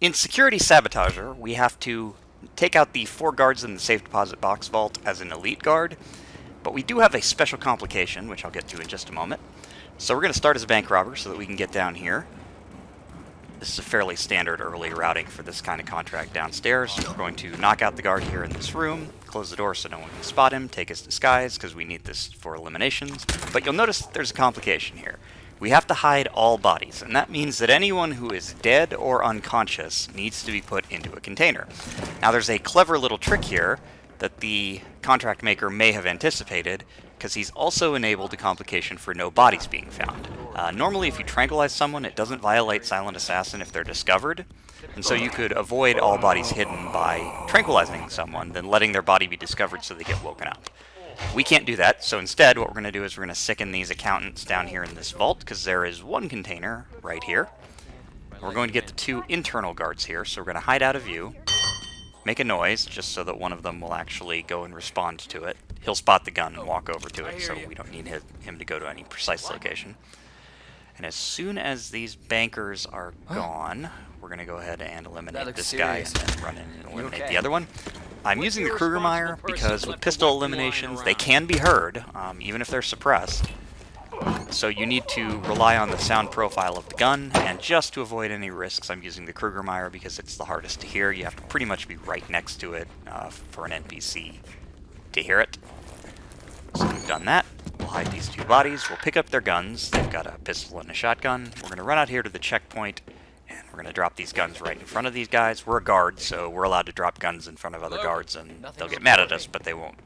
In Security Sabotager, we have to take out the 4 guards in the safe deposit box vault as an elite guard, but we do have a special complication, which I'll get to in just a moment. So we're going to start as a bank robber so that we can get down here. This is a fairly standard early routing for this kind of contract downstairs. We're going to knock out the guard here in this room, close the door so no one can spot him, take his disguise because we need this for eliminations. But you'll notice there's a complication here. We have to hide all bodies, and that means that anyone who is dead or unconscious needs to be put into a container. Now there's a clever little trick here that the contract maker may have anticipated, because he's also enabled a complication for no bodies being found. Normally if you tranquilize someone, it doesn't violate Silent Assassin if they're discovered, and so you could avoid all bodies hidden by tranquilizing someone, then letting their body be discovered so they get woken up. We can't do that, so instead what we're going to do is we're going to sicken these accountants down here in this vault, because there is one container right here. We're going to get the 2 internal guards here, so we're going to hide out of view, make a noise, just so that one of them will actually go and respond to it. He'll spot the gun and walk over to it, so we don't need him to go to any precise location. And as soon as these bankers are gone, we're going to go ahead and eliminate this guy and then run in and eliminate the other one. I'm using the Krugermeyer because with pistol eliminations, they can be heard, even if they're suppressed. So you need to rely on the sound profile of the gun, and just to avoid any risks, I'm using the Krugermeyer because it's the hardest to hear. You have to pretty much be right next to it for an NPC to hear it. So we've done that. We'll hide these 2 bodies. We'll pick up their guns. They've got a pistol and a shotgun. We're going to run out here to the checkpoint, and we're going to drop these guns right in front of these guys. We're a guard, so we're allowed to drop guns in front of other guards, and they'll get mad at us, but they won't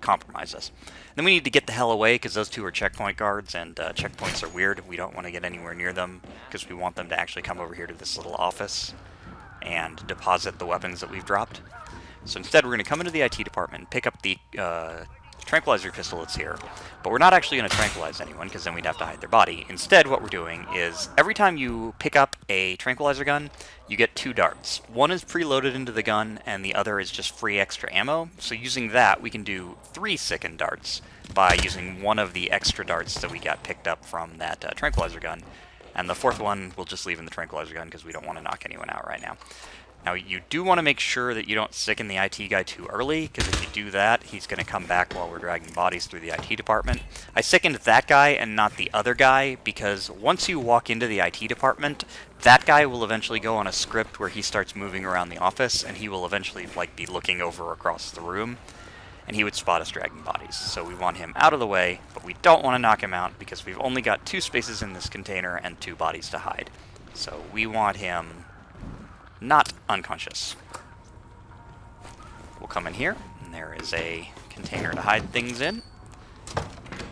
compromise us. Then we need to get the hell away, because those 2 are checkpoint guards, and checkpoints are weird. We don't want to get anywhere near them, because we want them to actually come over here to this little office and deposit the weapons that we've dropped. So instead, we're going to come into the IT department and pick up the tranquilizer pistol that's here. But we're not actually going to tranquilize anyone, because then we'd have to hide their body. Instead, what we're doing is, every time you pick up a tranquilizer gun, you get 2 darts. One is preloaded into the gun, and the other is just free extra ammo. So using that, we can do 3 sickened darts by using one of the extra darts that we got picked up from that tranquilizer gun. And the 4th one we'll just leave in the tranquilizer gun, because we don't want to knock anyone out right now. Now, you do want to make sure that you don't sicken the IT guy too early, because if you do that, he's going to come back while we're dragging bodies through the IT department. I sickened that guy and not the other guy, because once you walk into the IT department, that guy will eventually go on a script where he starts moving around the office, and he will eventually be looking over across the room, and he would spot us dragging bodies. So we want him out of the way, but we don't want to knock him out, because we've only got 2 spaces in this container and 2 bodies to hide. So we want him not unconscious. We'll come in here, and there is a container to hide things in.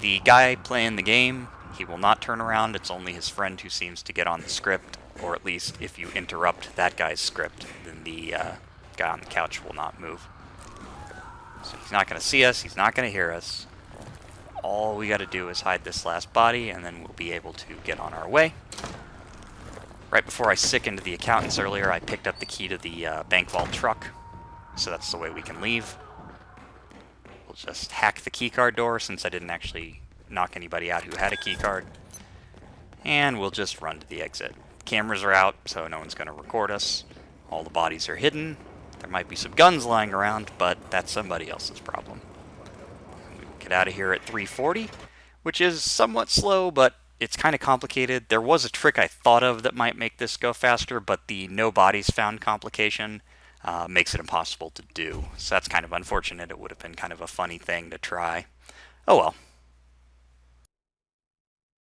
The guy playing the game, he will not turn around. It's only his friend who seems to get on the script, or at least if you interrupt that guy's script, then the guy on the couch will not move. So he's not going to see us, he's not going to hear us. All we got to do is hide this last body, and then we'll be able to get on our way. Right before I sickened the accountants earlier, I picked up the key to the bank vault truck, so that's the way we can leave. We'll just hack the keycard door, since I didn't actually knock anybody out who had a keycard, and we'll just run to the exit. Cameras are out, so no one's going to record us. All the bodies are hidden. There might be some guns lying around, but that's somebody else's problem. We will get out of here at 3:40, which is somewhat slow, but it's kind of complicated. There was a trick I thought of that might make this go faster, but the no bodies found complication makes it impossible to do. So that's kind of unfortunate. It would have been kind of a funny thing to try. Oh well.